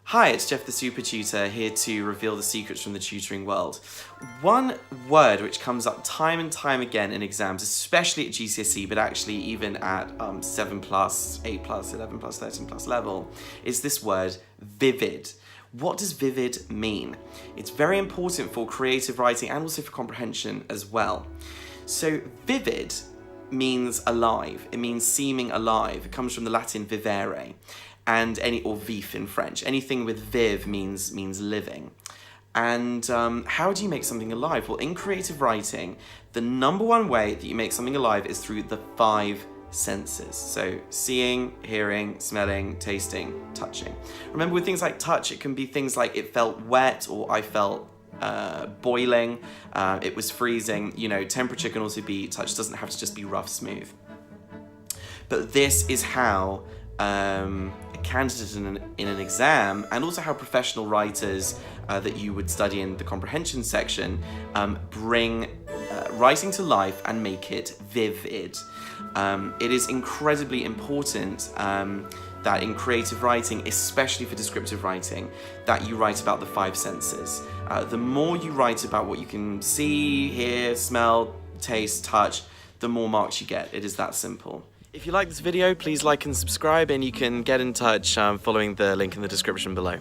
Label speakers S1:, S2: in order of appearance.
S1: Hi, it's Jeff the Super Tutor here to reveal the secrets from the tutoring world. One word which comes up time and time again in exams, especially at GCSE, but actually even at 7+, 8+, 11+, 13+ level, is this word vivid. What does vivid mean? It's very important for creative writing and also for comprehension as well. So vivid means alive, it means seeming alive. It comes from the Latin vivere. Or vif in French. Anything with viv means living. And how do you make something alive? Well, in creative writing, the number one way that you make something alive is through the 5 senses. So seeing, hearing, smelling, tasting, touching. Remember, with things like touch, it can be things like it felt wet, or I felt boiling, it was freezing. You know, temperature can also be touch, doesn't have to just be rough, smooth. But this is how a candidate in an exam, and also how professional writers that you would study in the comprehension section bring writing to life and make it vivid. It is incredibly important that in creative writing, especially for descriptive writing, that you write about the 5 senses. The more you write about what you can see, hear, smell, taste, touch, the more marks you get. It is that simple. If you like this video, please like and subscribe, and you can get in touch following the link in the description below.